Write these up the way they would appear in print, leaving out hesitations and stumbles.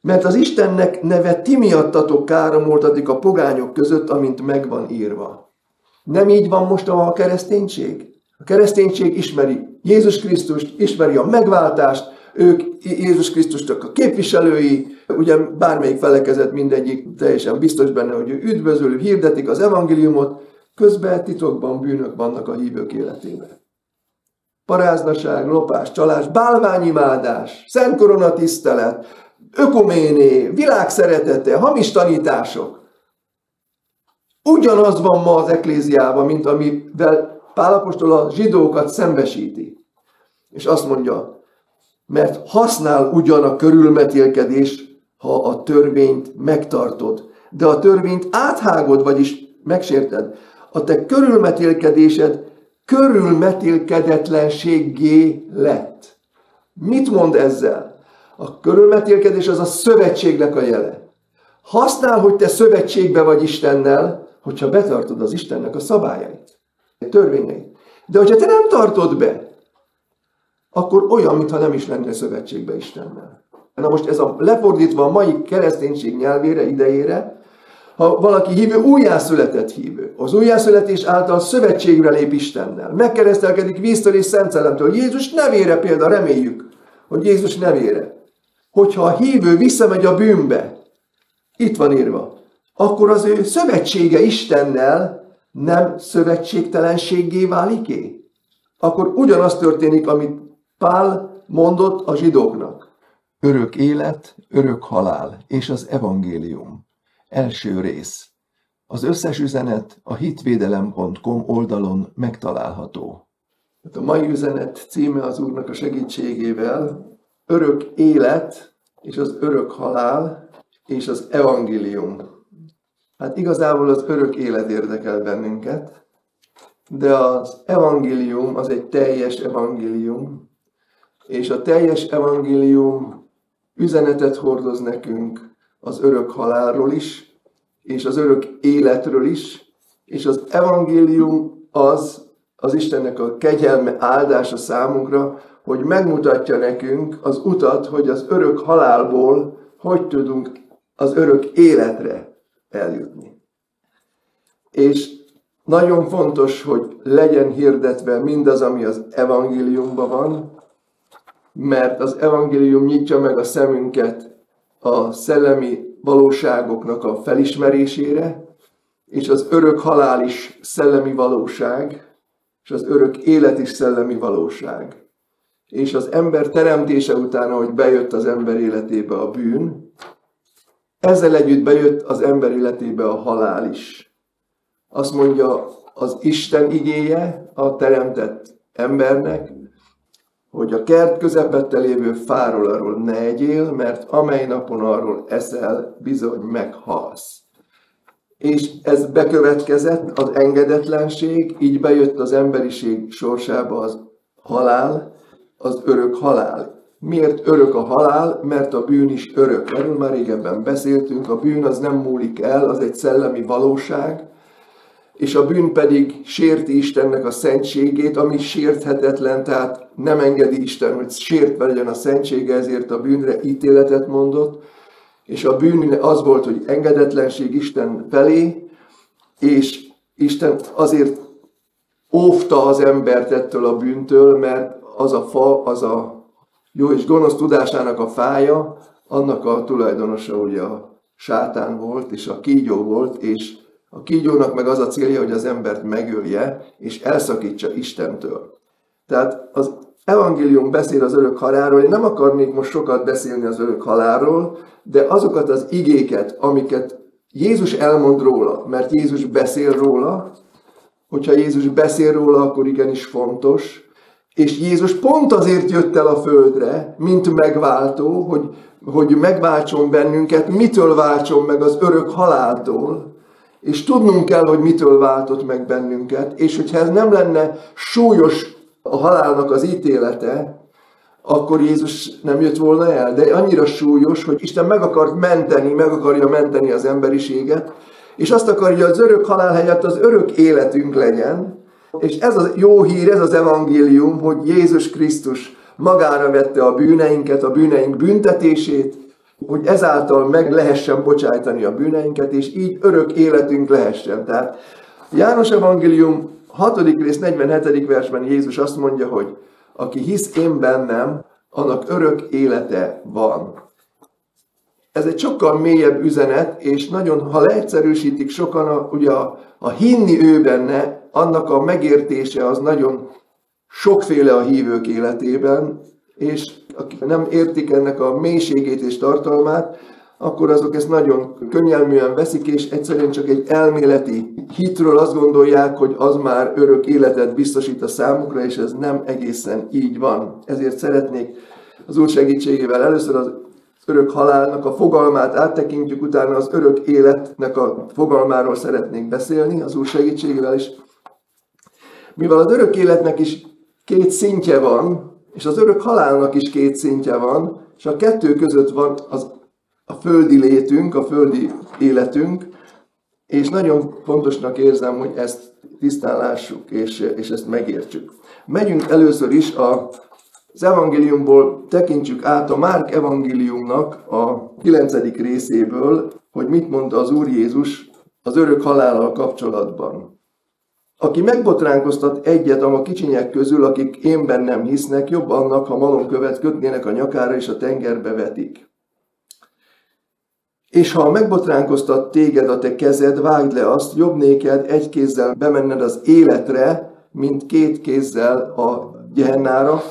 Mert az Istennek neve ti miattatok káromoltatik a pogányok között, amint megvan írva. Nem így van most a kereszténység? A kereszténység ismeri Jézus Krisztust, ismeri a megváltást, ők Jézus Krisztusnak a képviselői, ugye bármelyik felekezet, mindegyik teljesen biztos benne, hogy ő üdvözöl, hirdetik az evangéliumot, közben titokban bűnök vannak a hívők életében. Paráznaság, lopás, csalás, bálványimádás, szent koronatisztelet, ökuméné, világszeretete, hamis tanítások. Ugyanaz van ma az ekléziában, mint amivel Pál apostol a zsidókat szembesíti. És azt mondja, mert használ ugyan a körülmetélkedés, ha a törvényt megtartod, de a törvényt áthágod, vagyis megsérted. A te körülmetélkedésed körülmetélkedetlenséggé lett. Mit mond ezzel? A körülmetélkedés az a szövetségnek a jele. Használ, hogy te szövetségbe vagy Istennel, hogyha betartod az Istennek a szabályait, törvényeit. De hogyha te nem tartod be, akkor olyan, mintha nem is lenne szövetségbe Istennel. Na most ez lefordítva a mai kereszténység nyelvére, idejére, ha valaki hívő, újjászületett hívő, az újjászületés által szövetségre lép Istennel, megkeresztelkedik víztől és Szent Szellemtől, Jézus nevére például, reméljük, hogy Jézus nevére. Hogyha a hívő visszamegy a bűnbe, itt van írva, akkor az ő szövetsége Istennel nem szövetségtelenséggé válik-é? Akkor ugyanaz történik, amit Pál mondott a zsidóknak. Örök élet, örök halál és az evangélium. Első rész. Az összes üzenet a hitvédelem.com oldalon megtalálható. A mai üzenet címe az Úrnak a segítségével örök élet és az örök halál és az evangélium. Hát igazából az örök élet érdekel bennünket, de az evangélium az egy teljes evangélium, és a teljes evangélium üzenetet hordoz nekünk az örök halálról is, és az örök életről is, és az evangélium az Istennek a kegyelme, áldása számunkra, hogy megmutatja nekünk az utat, hogy az örök halálból hogy tudunk az örök életre eljutni. És nagyon fontos, hogy legyen hirdetve mindaz, ami az evangéliumban van, mert az evangélium nyitja meg a szemünket a szellemi valóságoknak a felismerésére, és az örök halál is szellemi valóság, és az örök élet is szellemi valóság. És az ember teremtése után, ahogy bejött az ember életébe a bűn, ezzel együtt bejött az ember életébe a halál is. Azt mondja az Isten igéje a teremtett embernek, hogy a kert közepette lévő fáról arról ne egyél, mert amely napon arról eszel, bizony meghalsz. És ez bekövetkezett, az engedetlenség, így bejött az emberiség sorsába az halál, az örök halál. Miért örök a halál? Mert a bűn is örök. Erről már régebben beszéltünk, a bűn az nem múlik el, az egy szellemi valóság, és a bűn pedig sérti Istennek a szentségét, ami sérthetetlen, tehát nem engedi Isten, hogy sértve legyen a szentsége, ezért a bűnre ítéletet mondott, és a bűn az volt, hogy engedetlenség Isten felé, és Isten azért óvta az embert ettől a bűntől, mert az a fa, az a jó és gonosz tudásának a fája, annak a tulajdonosa ugye a sátán volt, és a kígyó volt, és a kígyónak meg az a célja, hogy az embert megölje, és elszakítsa Istentől. Tehát az evangélium beszél az örök halálról, én nem akarnék most sokat beszélni az örök halálról, de azokat az igéket, amiket Jézus elmond róla, mert Jézus beszél róla, hogyha Jézus beszél róla, akkor igenis fontos, és Jézus pont azért jött el a földre, mint megváltó, hogy megváltson bennünket, mitől váltson meg az örök haláltól, és tudnunk kell, hogy mitől váltott meg bennünket, és hogyha ez nem lenne súlyos a halálnak az ítélete, akkor Jézus nem jött volna el, de annyira súlyos, hogy Isten meg akarja menteni az emberiséget, és azt akarja, hogy az örök halál helyett az örök életünk legyen, és ez a jó hír, ez az evangélium, hogy Jézus Krisztus magára vette a bűneinket, a bűneink büntetését, hogy ezáltal meg lehessen bocsájtani a bűneinket, és így örök életünk lehessen. Tehát János Evangélium 6. rész 47. versben Jézus azt mondja, hogy aki hisz én bennem, annak örök élete van. Ez egy sokkal mélyebb üzenet, és nagyon, ha leegyszerűsítik sokan, ugye a hinni ő benne, annak a megértése az nagyon sokféle a hívők életében, és akik nem értik ennek a mélységét és tartalmát, akkor azok ezt nagyon könnyelműen veszik, és egyszerűen csak egy elméleti hitről azt gondolják, hogy az már örök életet biztosít a számukra, és ez nem egészen így van. Ezért szeretnék az Úr segítségével először az örök halálnak a fogalmát áttekintjük, utána az örök életnek a fogalmáról szeretnék beszélni az Úr segítségével is. Mivel az örök életnek is két szintje van, és az örök halálnak is két szintje van, és a kettő között van a földi létünk, a földi életünk, és nagyon fontosnak érzem, hogy ezt tisztán lássuk, és ezt megértsük. Megyünk először is az evangéliumból, tekintsük át a Márk evangéliumnak a 9. részéből, hogy mit mondta az Úr Jézus az örök halállal kapcsolatban. Aki megbotránkoztat egyet a kicsinyek közül, akik én bennem hisznek, jobb annak, ha malomkövet kötnének a nyakára és a tengerbe vetik. És ha megbotránkoztat téged a te kezed, vágd le azt, jobb néked egy kézzel bemenned az életre, mint két kézzel a Gehennára,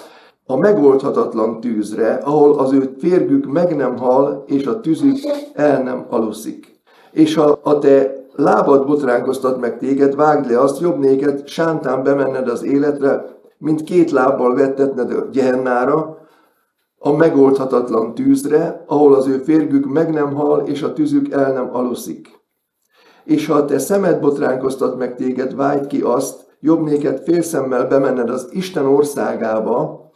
a megoldhatatlan tűzre, ahol az ő férgük meg nem hal, és a tüzük el nem aluszik. És ha a te lábad botránkoztat meg téged, vágd le azt, jobb néked sántán bemenned az életre, mint két lábbal vettetned a Gehennára, a megoldhatatlan tűzre, ahol az ő férgük meg nem hal, és a tüzük el nem aluszik. És ha a te szemed botránkoztat meg téged, vágd ki azt, jobb néked félszemmel bemenned az Isten országába.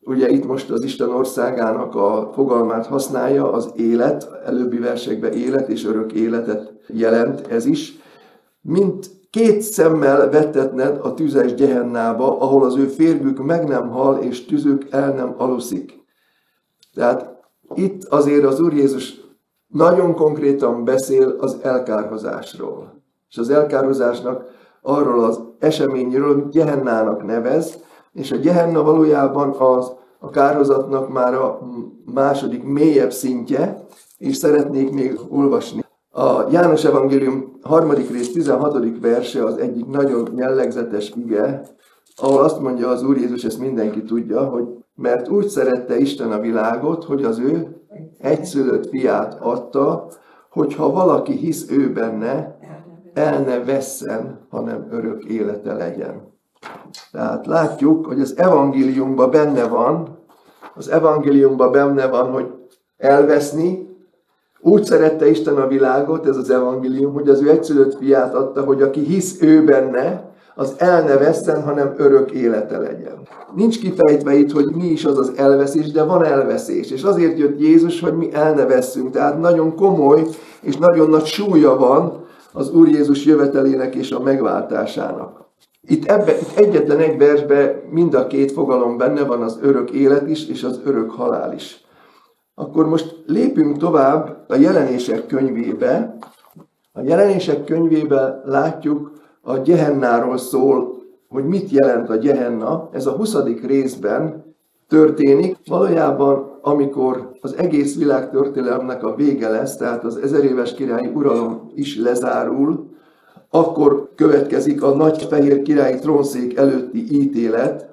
Ugye itt most az Isten országának a fogalmát használja, az élet, előbbi versekben élet és örök életet jelent ez is, mint két szemmel vettetned a tüzes Gehennába, ahol az ő férgük meg nem hal, és tüzük el nem aluszik. Tehát itt azért az Úr Jézus nagyon konkrétan beszél az elkárhozásról. És az elkárhozásnak arról az eseményről Gehennának nevez, és a Gehenna valójában a kárhozatnak már a második, mélyebb szintje, és szeretnék még olvasni. A János Evangélium 3. rész 16. verse az egyik nagyon jellegzetes ige, ahol azt mondja az Úr Jézus, ezt mindenki tudja, hogy mert úgy szerette Isten a világot, hogy az ő egyszülött fiát adta, hogyha valaki hisz ő benne, el ne vesszen, hanem örök élete legyen. Tehát látjuk, hogy az evangéliumban benne van, hogy elveszni. Úgy szerette Isten a világot, ez az evangélium, hogy az ő egyszülött fiát adta, hogy aki hisz ő benne, az el ne vesszen, hanem örök élete legyen. Nincs kifejtve itt, hogy mi is az az elveszés, de van elveszés. És azért jött Jézus, hogy mi el ne vesszünk. Tehát nagyon komoly és nagyon nagy súlya van az Úr Jézus jövetelének és a megváltásának. Itt egyetlen egy versben mind a két fogalom benne van, az örök élet is, és az örök halál is. Akkor most lépünk tovább a Jelenések könyvébe. A Jelenések könyvében látjuk, a Gehennáról szól, hogy mit jelent a Gehenna. Ez a 20. részben történik. Valójában, amikor az egész világtörténelemnek a vége lesz, tehát az 1000 éves királyi uralom is lezárul, akkor következik a nagy fehér királyi trónszék előtti ítélet,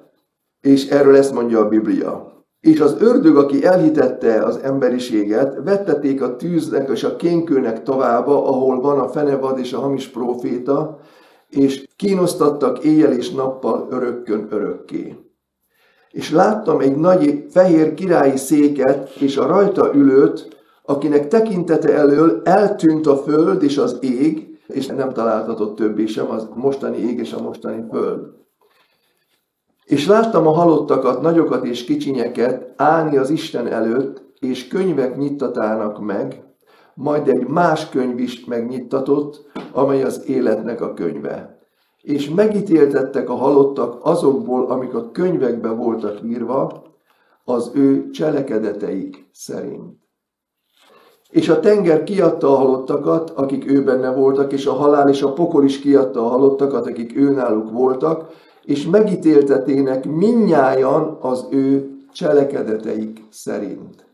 és erről ezt mondja a Biblia. És az ördög, aki elhitette az emberiséget, vettették a tűznek és a kénkőnek továbba, ahol van a fenevad és a hamis próféta, és kínosztattak éjjel és nappal örökkön örökké. És láttam egy nagy fehér királyi széket, és a rajta ülőt, akinek tekintete elől eltűnt a föld és az ég, és nem találtatott többé sem az mostani ég és a mostani föld. És láttam a halottakat, nagyokat és kicsinyeket állni az Isten előtt, és könyvek nyittatának meg, majd egy más könyv is megnyittatott, amely az életnek a könyve. És megítéltettek a halottak azokból, amik a könyvekben voltak írva, az ő cselekedeteik szerint. És a tenger kiadta a halottakat, akik ő benne voltak, és a halál és a pokol is kiadta a halottakat, akik őnáluk voltak, és megítéltetének mindnyájan az ő cselekedeteik szerint.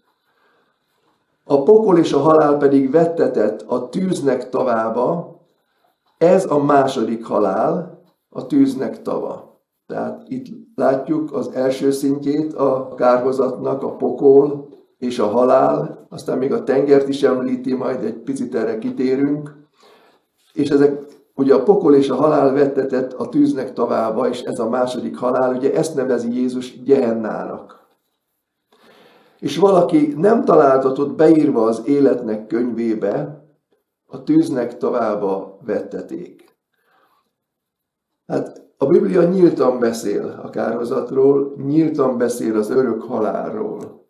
A pokol és a halál pedig vettetett a tűznek tavába, ez a második halál, a tűznek tava. Tehát itt látjuk az első szintjét a kárhozatnak, a pokol és a halál, aztán még a tengert is említi, majd egy picit erre kitérünk. És ezek, ugye a pokol és a halál vettetett a tűznek tavába, és ez a második halál, ugye ezt nevezi Jézus Gehennának. És valaki nem találtatott beírva az életnek könyvébe, a tűznek tavába vetteték. Hát a Biblia nyíltan beszél a kárhozatról, nyíltan beszél az örök halálról.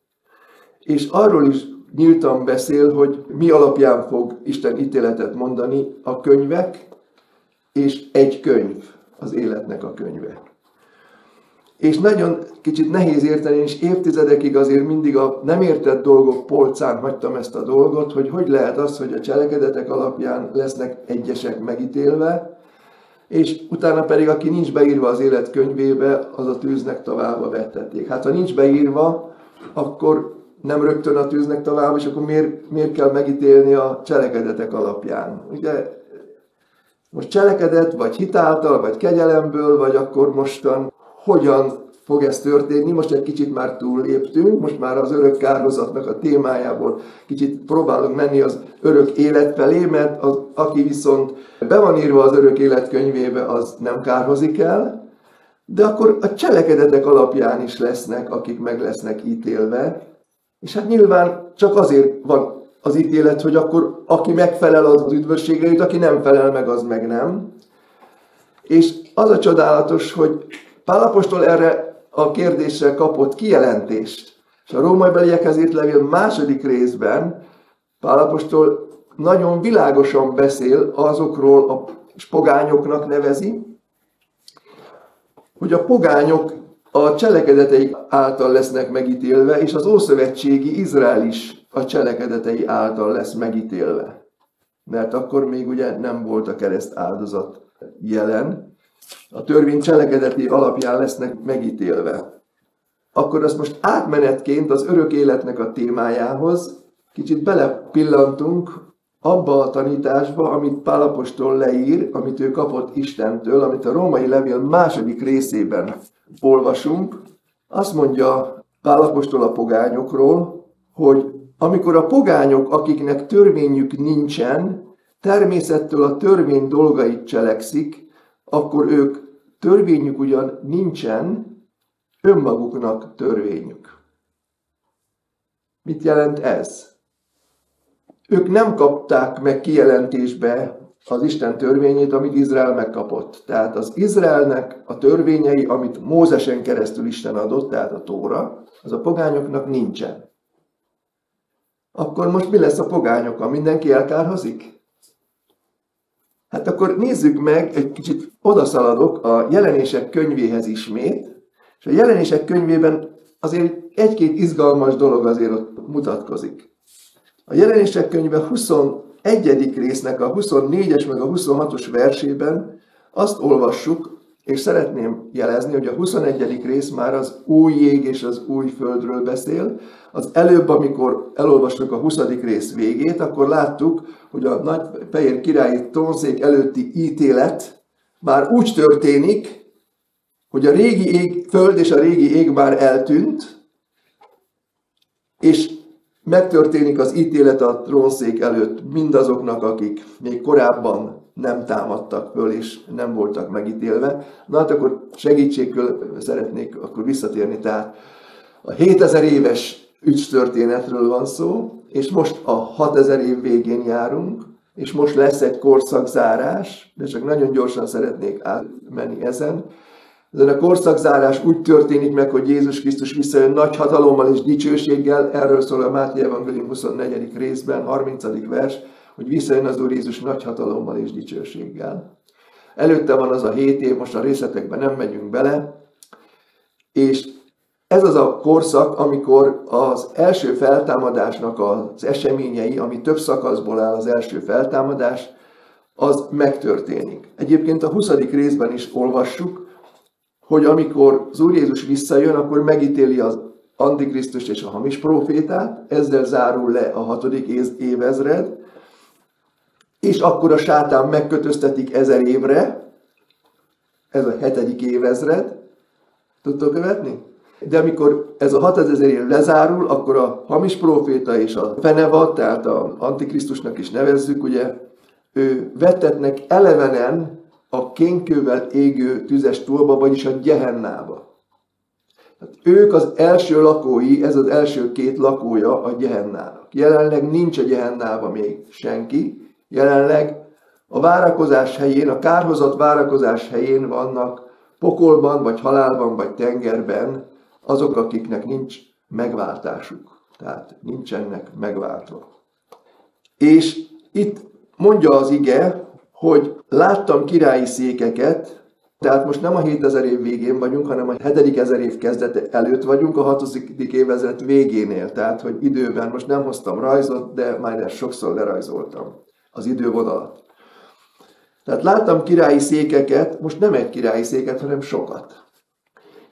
És arról is nyíltan beszél, hogy mi alapján fog Isten ítéletet mondani a könyvek, és egy könyv, az életnek a könyve. És nagyon kicsit nehéz érteni, és évtizedekig azért mindig a nem értett dolgok polcán hagytam ezt a dolgot, hogy lehet az, hogy a cselekedetek alapján lesznek egyesek megítélve, és utána pedig, aki nincs beírva az élet könyvébe, az a tűznek tavába vettették. Hát ha nincs beírva, akkor nem rögtön a tűznek tavába, és akkor miért kell megítélni a cselekedetek alapján? Ugye most cselekedet, vagy hitáltal, vagy kegyelemből, vagy akkor mostan hogyan fog ez történni? Most egy kicsit már túlléptünk, most már az örök kárhozatnak a témájából kicsit próbálunk menni az örök élet felé, mert aki viszont be van írva az örök élet könyvébe, az nem kárhozik el, de akkor a cselekedetek alapján is lesznek, akik meg lesznek ítélve. És hát nyilván csak azért van az ítélet, hogy akkor aki megfelel, az üdvösségre jut, aki nem felel meg, az meg nem. És az a csodálatos, hogy Pál apostol erre a kérdésre kapott kijelentést. És a rómaibeliekhez írt levél második részben Pál apostol nagyon világosan beszél azokról, a pogányoknak nevezi, hogy a pogányok a cselekedeteik által lesznek megítélve, és az ószövetségi Izrael is a cselekedetei által lesz megítélve. Mert akkor még ugye nem volt a kereszt áldozat jelen. A törvény cselekedeti alapján lesznek megítélve. Akkor azt most átmenetként az örök életnek a témájához kicsit belepillantunk abba a tanításba, amit Pál apostol leír, amit ő kapott Istentől, amit a római levél második részében olvasunk. Azt mondja Pál apostol a pogányokról, hogy amikor a pogányok, akiknek törvényük nincsen, természettől a törvény dolgait cselekszik, akkor ők törvényük ugyan nincsen, önmaguknak törvényük. Mit jelent ez? Ők nem kapták meg kijelentésbe az Isten törvényét, amit Izrael megkapott. Tehát az Izraelnek a törvényei, amit Mózesen keresztül Isten adott, tehát a Tóra, az a pogányoknak nincsen. Akkor most mi lesz a pogányokkal? Mindenki elkárhozik? Hát akkor nézzük meg, egy kicsit odaszaladok a Jelenések könyvéhez ismét, és a Jelenések könyvében azért egy-két izgalmas dolog azért ott mutatkozik. A Jelenések könyve 21. résznek a 24-es meg a 26-os versében azt olvassuk, és szeretném jelezni, hogy a 21. rész már az új jég és az új földről beszél. Az előbb, amikor elolvastuk a 20. rész végét, akkor láttuk, hogy a nagy fehér királyi trónszék előtti ítélet már úgy történik, hogy a régi föld és a régi ég már eltűnt, és megtörténik az ítélet a trónszék előtt mindazoknak, akik még korábban nem támadtak föl, és nem voltak megítélve. Na hát akkor segítségül szeretnék akkor visszatérni. Tehát a 7000 éves ügytörténetről van szó, és most a 6000 év végén járunk, és most lesz egy korszakzárás, de csak nagyon gyorsan szeretnék átmenni ezen. Ezen a korszakzárás úgy történik meg, hogy Jézus Krisztus visszajön nagy hatalommal és dicsőséggel, erről szól a Máté Evangélium 24. részben, 30. vers, hogy visszajön az Úr Jézus nagy hatalommal és dicsőséggel. Előtte van az a 7 év, most a részletekben nem megyünk bele, és ez az a korszak, amikor az első feltámadásnak az eseményei, ami több szakaszból áll az első feltámadás, az megtörténik. Egyébként a 20. részben is olvassuk, hogy amikor az Úr Jézus visszajön, akkor megítéli az Antikrisztust és a hamis prófétát, ezzel zárul le a 6. évezred, és akkor a sátán megkötöztetik 1000 évre, ez a 7. évezred, tudtok követni? De amikor ez a 6000 év lezárul, akkor a hamis próféta és a fenevad, tehát az Antikrisztusnak is nevezzük, ugye, ő vettetnek elevenen a kénkővel égő tüzes túlba, vagyis a Gehennába. Hát ők az első lakói, ez az első 2 lakója a Gehennának. Jelenleg nincs a Gehennában még senki, jelenleg a várakozás helyén, a kárhozott várakozás helyén vannak pokolban, vagy halálban, vagy tengerben azok, akiknek nincs megváltásuk. Tehát nincsenek megváltva. És itt mondja az ige, hogy láttam királyi székeket, tehát most nem a 7000 év végén vagyunk, hanem a 7000 év kezdete előtt vagyunk, a 6. évezred végénél. Tehát, hogy időben, most nem hoztam rajzot, de már ezt sokszor lerajzoltam, az idővonalat. Tehát láttam királyi székeket, most nem egy királyi széket, hanem sokat.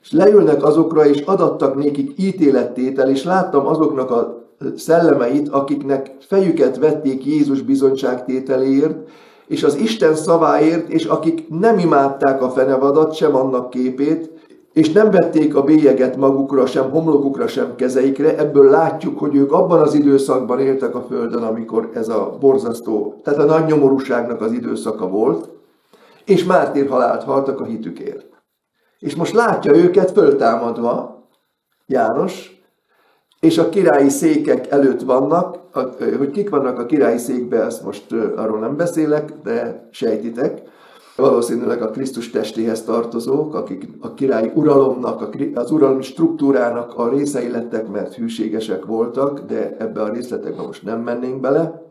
És leülnek azokra, és adattak nékik ítélettétel, és láttam azoknak a szellemeit, akiknek fejüket vették Jézus bizonyságtételéért, és az Isten szaváért, és akik nem imádták a fenevadat, sem annak képét, és nem vették a bélyeget magukra, sem homlokukra, sem kezeikre. Ebből látjuk, hogy ők abban az időszakban éltek a földön, amikor ez a borzasztó, tehát a nagy nyomorúságnak az időszaka volt, és mártírhalált haltak a hitükért. És most látja őket föltámadva, János, és a királyi székek előtt vannak, hogy kik vannak a királyi székben, ezt most arról nem beszélek, de sejtitek. Valószínűleg a Krisztus testéhez tartozók, akik a királyi uralomnak, az uralmi struktúrának a részei lettek, mert hűségesek voltak, de ebbe a részletekbe most nem mennénk bele.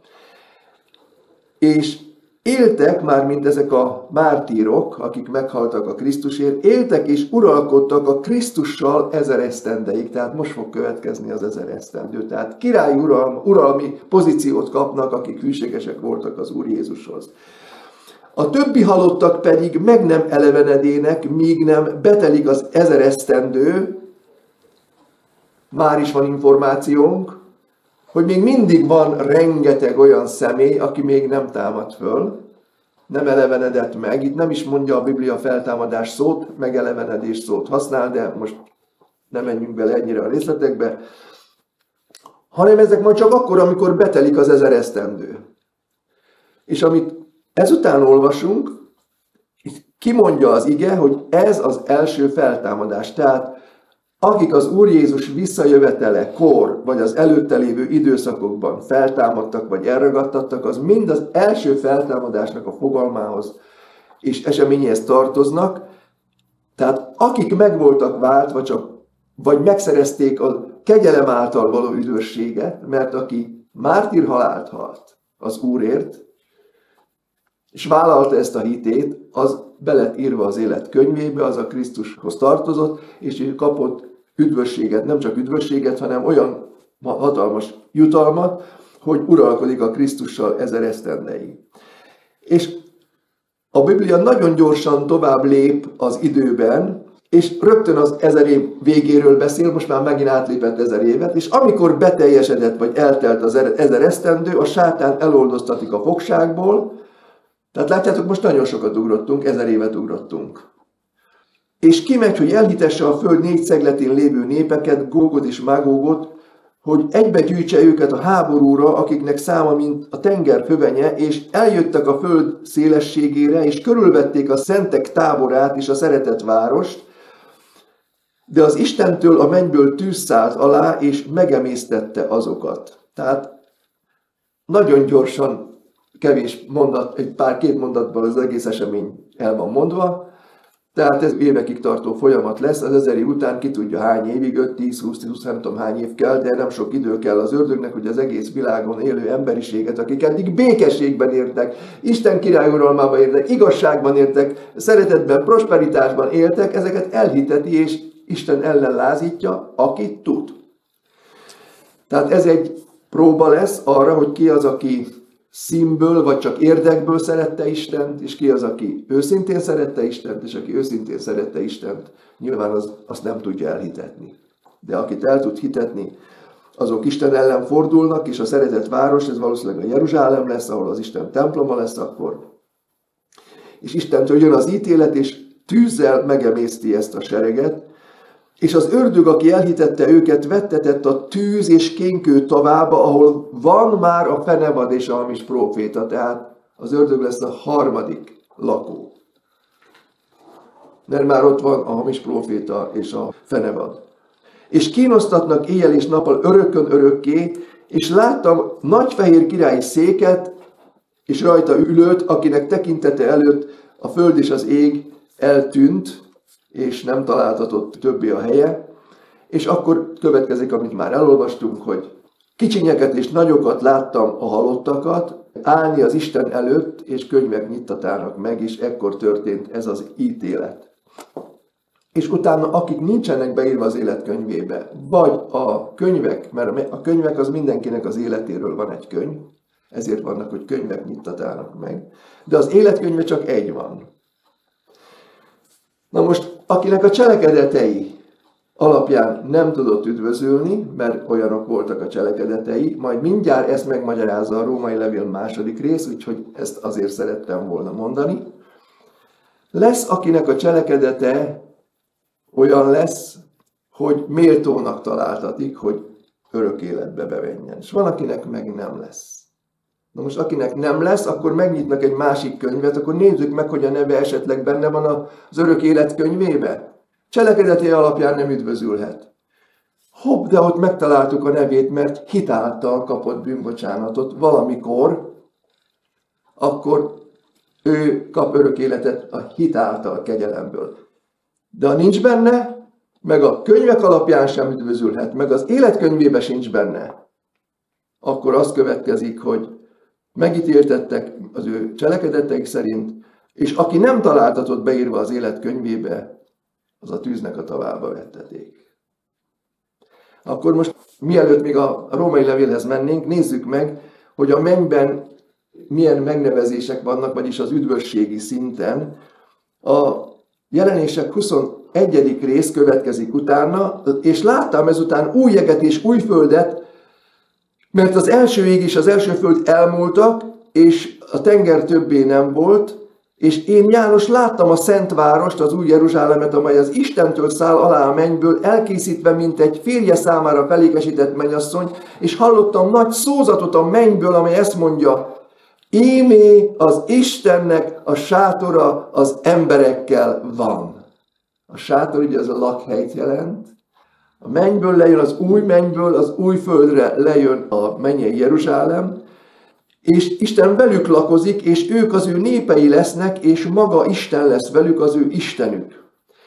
És éltek már, mint ezek a mártírok, akik meghaltak a Krisztusért, éltek és uralkodtak a Krisztussal 1000 esztendeig, tehát most fog következni az 1000 esztendő. Tehát királyi uralmi pozíciót kapnak, akik hűségesek voltak az Úr Jézushoz. A többi halottak pedig meg nem elevenedének, míg nem betelik az 1000 esztendő, már is van információnk, hogy még mindig van rengeteg olyan személy, aki még nem támad föl, nem elevenedett meg. Itt nem is mondja a Biblia feltámadás szót, meg elevenedés szót használ, de most nem menjünk bele ennyire a részletekbe, hanem ezek majd csak akkor, amikor betelik az 1000 esztendő. És amit ezután olvasunk, itt kimondja az ige, hogy ez az első feltámadás. Tehát akik az Úr Jézus visszajövetelekor, vagy az előtte lévő időszakokban feltámadtak, vagy elragadtattak, az mind az első feltámadásnak a fogalmához és eseményéhez tartoznak. Tehát akik meg voltak váltva, vagy megszerezték a kegyelem által való üdvösséget, mert aki mártírhalált halt az Úrért, és vállalta ezt a hitét, az be lett írva az élet könyvébe, az a Krisztushoz tartozott, és ő kapott üdvösséget, nem csak üdvösséget, hanem olyan hatalmas jutalmat, hogy uralkodik a Krisztussal 1000 esztendeig. És a Biblia nagyon gyorsan tovább lép az időben, és rögtön az 1000 év végéről beszél, most már megint átlépett 1000 évet, és amikor beteljesedett, vagy eltelt az 1000 esztendő, a sátán eloldoztatik a fogságból. Tehát látjátok, most nagyon sokat ugrottunk, 1000 évet ugrottunk. És kimegy, hogy elhitesse a föld 4 szegletén lévő népeket, Gógot és Mágógot, hogy egybegyűjtse őket a háborúra, akiknek száma, mint a tenger hövenye, és eljöttek a föld szélességére, és körülvették a szentek táborát és a szeretett várost, de az Istentől a mennyből tűz szállt alá, és megemésztette azokat. Tehát nagyon gyorsan, kevés mondat, két mondatban az egész esemény el van mondva, tehát ez évekig tartó folyamat lesz, az 1000 év után ki tudja hány évig, 5, 10, 20, nem tudom hány év kell, de nem sok idő kell az ördögnek, hogy az egész világon élő emberiséget, akik eddig békességben éltek, Isten király uralmában éltek, igazságban éltek, szeretetben, prosperitásban éltek, ezeket elhiteti, és Isten ellen lázítja, aki tud. Tehát ez egy próba lesz arra, hogy ki az, aki színből, vagy csak érdekből szerette Istent, és ki az, aki őszintén szerette Istent, és aki őszintén szerette Istent, nyilván azt nem tudja elhitetni. De akit el tud hitetni, azok Isten ellen fordulnak, és a szeretett város, ez valószínűleg a Jeruzsálem lesz, ahol az Isten temploma lesz akkor. És Istentől jön az ítélet, és tűzzel megemészti ezt a sereget, és az ördög, aki elhitette őket, vettetett a tűz és kénkő tavába, ahol van már a fenevad és a hamis próféta, tehát az ördög lesz a harmadik lakó. Mert már ott van a hamis próféta és a fenevad. És kínosztatnak éjjel és nappal örökkön örökké, és láttam nagy fehér királyi széket, és rajta ülőt, akinek tekintete előtt a föld és az ég eltűnt, és nem találtatott többé a helye. És akkor következik, amit már elolvastunk, hogy kicsinyeket és nagyokat láttam a halottakat állni az Isten előtt, és könyvek nyittatának meg, és ekkor történt ez az ítélet. És utána, akik nincsenek beírva az életkönyvébe, vagy a könyvek, mert a könyvek az mindenkinek az életéről van egy könyv, ezért vannak, hogy könyvek nyittatának meg, de az életkönyve csak egy van. Na most, akinek a cselekedetei alapján nem tudott üdvözülni, mert olyanok voltak a cselekedetei, majd mindjárt ezt megmagyarázza a római levél második rész, úgyhogy ezt azért szerettem volna mondani. Lesz, akinek a cselekedete olyan lesz, hogy méltónak találtatik, hogy örök életbe bevenjen. És van, akinek meg nem lesz. Na most akinek nem lesz, akkor megnyitnak egy másik könyvet, akkor nézzük meg, hogy a neve esetleg benne van az örök élet könyvébe. Cselekedetei alapján nem üdvözülhet. Hopp, de ott megtaláltuk a nevét, mert hitáltal kapott bűnbocsánatot valamikor, akkor ő kap örök életet a hitáltal kegyelemből. De ha nincs benne, meg a könyvek alapján sem üdvözülhet, meg az életkönyvébe sincs benne, akkor az következik, hogy megítéltettek az ő cselekedeteik szerint, és aki nem találtatott beírva az életkönyvébe, az a tűznek a tavába vetteték. Akkor most, mielőtt még a római levélhez mennénk, nézzük meg, hogy a mennyben milyen megnevezések vannak, vagyis az üdvösségi szinten. A Jelenések 21. rész következik utána, és láttam ezután új jeget és új földet, mert az első ég és az első föld elmúltak, és a tenger többé nem volt, és én, János, láttam a Szent Várost, az új Jeruzsálemet, amely az Istentől száll alá a mennyből, elkészítve, mint egy férje számára felékesített mennyasszony, és hallottam nagy szózatot a mennyből, amely ezt mondja: ímé az Istennek a sátora az emberekkel van. A sátor ugye ez a lakhelyt jelent. A mennyből lejön az új mennyből, az új földre lejön a mennyei Jeruzsálem, és Isten velük lakozik, és ők az ő népei lesznek, és maga Isten lesz velük, az ő Istenük.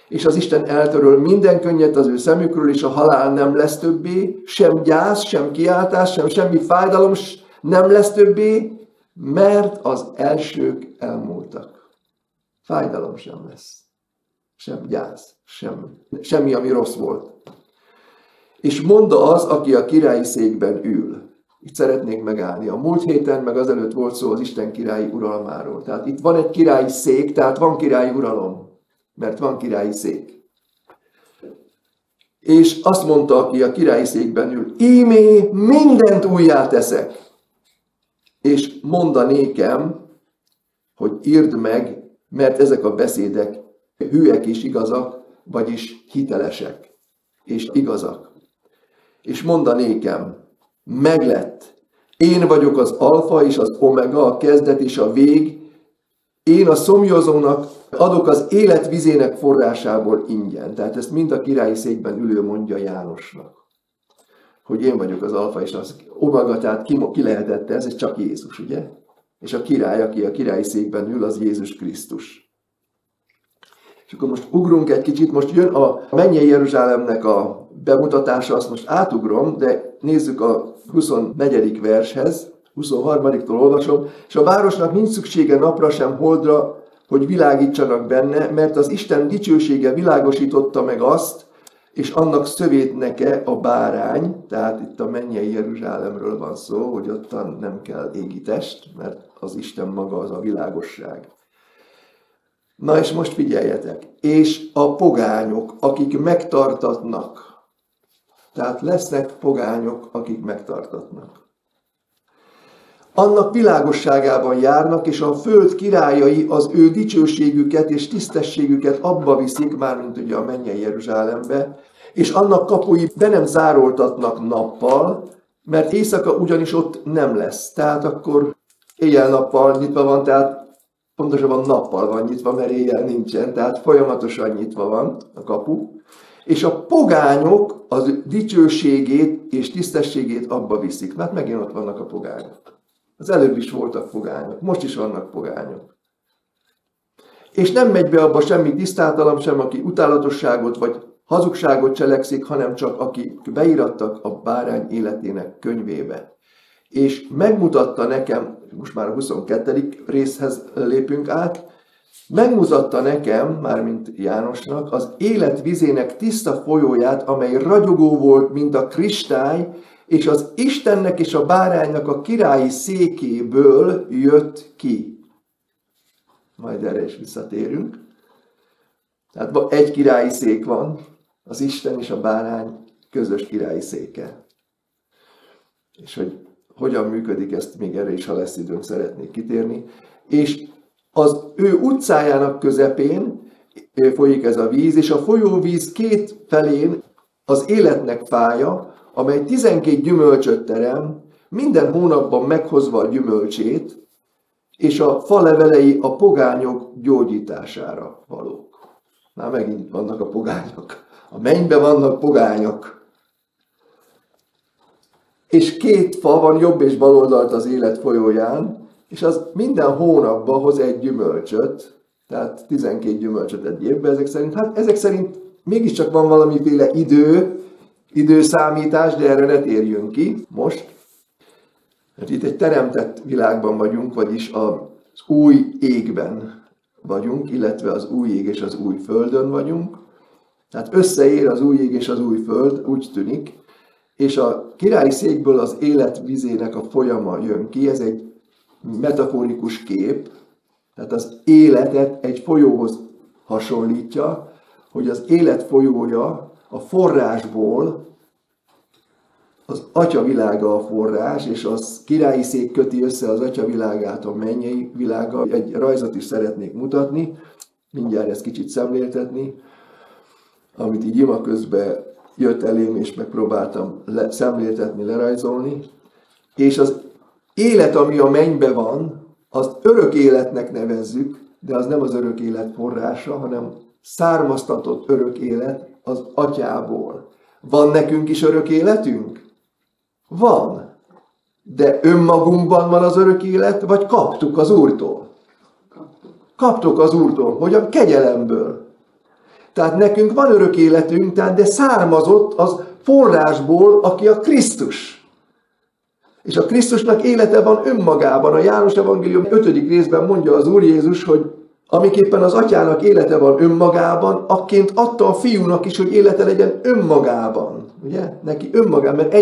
És az Isten eltöröl minden könnyet az ő szemükről, és a halál nem lesz többé, sem gyász, sem kiáltás, sem semmi fájdalom nem lesz többé, mert az elsők elmúltak. Fájdalom sem lesz, sem gyász, semmi, ami rossz volt. És mondta az, aki a királyi székben ül. Itt szeretnék megállni. A múlt héten, meg azelőtt volt szó az Isten királyi uralmáról. Tehát itt van egy királyi szék, tehát van királyi uralom, mert van királyi szék. És azt mondta, aki a királyi székben ül: ímé, mindent újjá teszek. És mondd nékem, hogy írd meg, mert ezek a beszédek hűek és igazak, vagyis hitelesek és igazak. És mondd nékem, meglett. Én vagyok az alfa és az omega, a kezdet és a vég. Én a szomjazónak adok az élet vizének forrásából ingyen. Tehát ezt mind a királyi székben ülő mondja Jánosnak. Hogy én vagyok az alfa és az omega, tehát ki lehetett ez? Ez csak Jézus, ugye? És a király, aki a királyi székben ül, az Jézus Krisztus. És akkor most ugrunk egy kicsit, most jön a mennyei Jeruzsálemnek a bemutatása, azt most átugrom, de nézzük a 24. vershez, 23-tól olvasom. És a városnak nincs szüksége napra sem holdra, hogy világítsanak benne, mert az Isten dicsősége világosította meg azt, és annak szövétneke a bárány, tehát itt a mennyei Jeruzsálemről van szó, hogy ottan nem kell égi test, mert az Isten maga az a világosság. Na és most figyeljetek, és a pogányok, akik megtartatnak, tehát lesznek pogányok, akik megtartatnak. Annak világosságában járnak, és a föld királyai az ő dicsőségüket és tisztességüket abba viszik, mármint ugye a mennyei Jeruzsálembe, és annak kapui be nem zároltatnak nappal, mert éjszaka ugyanis ott nem lesz. Tehát akkor éjjel-nappal nyitva van, tehát pontosabban nappal van nyitva, mert éjjel nincsen, tehát folyamatosan nyitva van a kapu. És a pogányok az dicsőségét és tisztességét abba viszik, mert megint ott vannak a pogányok. Az előbb is voltak pogányok, most is vannak pogányok. És nem megy be abba semmi tisztátalan sem, aki utálatosságot vagy hazugságot cselekszik, hanem csak akik beirattak a bárány életének könyvébe. És megmutatta nekem, most már a 22. részhez lépünk át, megmutatta nekem, mármint Jánosnak, az élet vizének tiszta folyóját, amely ragyogó volt, mint a kristály, és az Istennek és a báránynak a királyi székéből jött ki. Majd erre is visszatérünk. Tehát egy királyi szék van, az Isten és a bárány közös királyi széke. És hogy hogyan működik ezt, még erre is, ha lesz időnk, szeretnék kitérni. És az ő utcájának közepén folyik ez a víz, és a folyóvíz két felén az életnek fája, amely 12 gyümölcsöt terem, minden hónapban meghozva a gyümölcsét, és a falevelei a pogányok gyógyítására valók. Már megint vannak a pogányok. A mennyben vannak pogányok. És 2 fa van jobb és bal oldalt az élet folyóján, és az minden hónapban hoz egy gyümölcsöt, tehát 12 gyümölcsöt egy évben ezek szerint. Hát ezek szerint mégiscsak van valamiféle időszámítás, de erre ne térjünk ki most. Mert itt egy teremtett világban vagyunk, vagyis az új égben vagyunk, illetve az új ég és az új földön vagyunk. Tehát összeér az új ég és az új föld, úgy tűnik, és a királyi székből az élet vizének a folyama jön ki, ez egy metaforikus kép, tehát az életet egy folyóhoz hasonlítja, hogy az élet folyója a forrásból, az atyavilága a forrás, és az királyi szék köti össze az atyavilágát a mennyei világgal. Egy rajzot is szeretnék mutatni, mindjárt ezt kicsit szemléltetni, amit így ima közben jött elém, és megpróbáltam szemléltetni, lerajzolni. És az élet, ami a mennyben van, azt örök életnek nevezzük, de az nem az örök élet forrása, hanem származtatott örök élet az atyából. Van nekünk is örök életünk? Van. De önmagunkban van az örök élet, vagy kaptuk az Úrtól? Kaptuk az Úrtól, hogy a kegyelemből. Tehát nekünk van örök életünk, de származott az forrásból, aki a Krisztus. És a Krisztusnak élete van önmagában. A János Evangélium 5. részben mondja az Úr Jézus, hogy amiképpen az atyának élete van önmagában, akként adta a fiúnak is, hogy élete legyen önmagában. Ugye? Neki önmagában, mert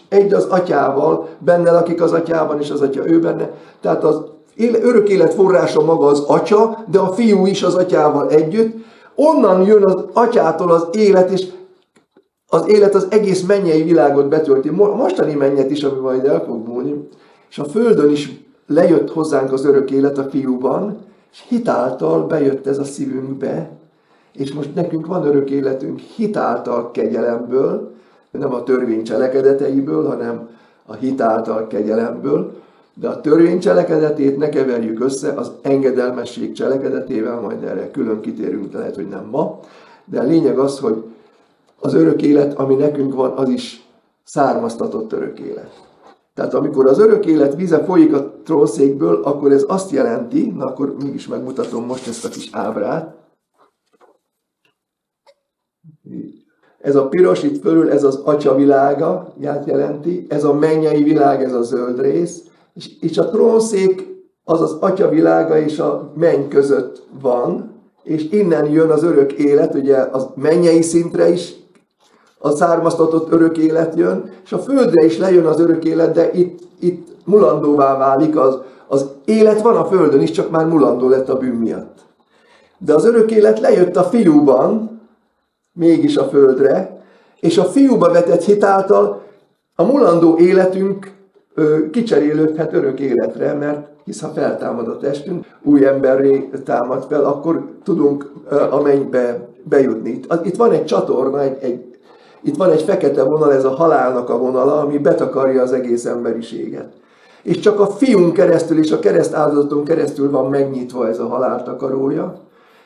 egy az atyával, benne lakik az atyában, és az atya ő benne. Tehát az örök élet forrása maga az atya, de a fiú is az atyával együtt. Onnan jön az atyától az élet, és az élet az egész mennyei világot betölti. A mostani mennyet is, ami majd el fog múlni. És a földön is lejött hozzánk az örök élet a fiúban, és hitáltal bejött ez a szívünkbe, és most nekünk van örök életünk hitáltal kegyelemből, nem a törvény cselekedeteiből, hanem a hitáltal kegyelemből, de a törvény cselekedetét ne keverjük össze az engedelmesség cselekedetével, majd erre külön kitérünk, lehet, hogy nem ma, de a lényeg az, hogy az örök élet, ami nekünk van, az is származtatott örök élet. Tehát amikor az örök élet víze folyik a trónszékből, akkor ez azt jelenti, na akkor mégis megmutatom most ezt a kis ábrát. Ez a piros itt fölül, ez az atya világa jelenti, ez a mennyei világ, ez a zöld rész, és a trónszék az az atya világa és a menny között van, és innen jön az örök élet, ugye az mennyei szintre is a származtatott örök élet jön, és a földre is lejön az örök élet, de itt mulandóvá válik, az élet van a földön is, csak már mulandó lett a bűn miatt. De az örök élet lejött a fiúban, mégis a földre, és a fiúba vetett hit által a mulandó életünk kicserélődhet örök életre, mert hisz ha feltámad a testünk, új emberré támad fel, akkor tudunk a mennybe bejutni. Itt van egy csatorna, itt van egy fekete vonal, ez a halálnak a vonala, ami betakarja az egész emberiséget. És csak a fiún keresztül és a kereszt áldozaton keresztül van megnyitva ez a haláltakarója,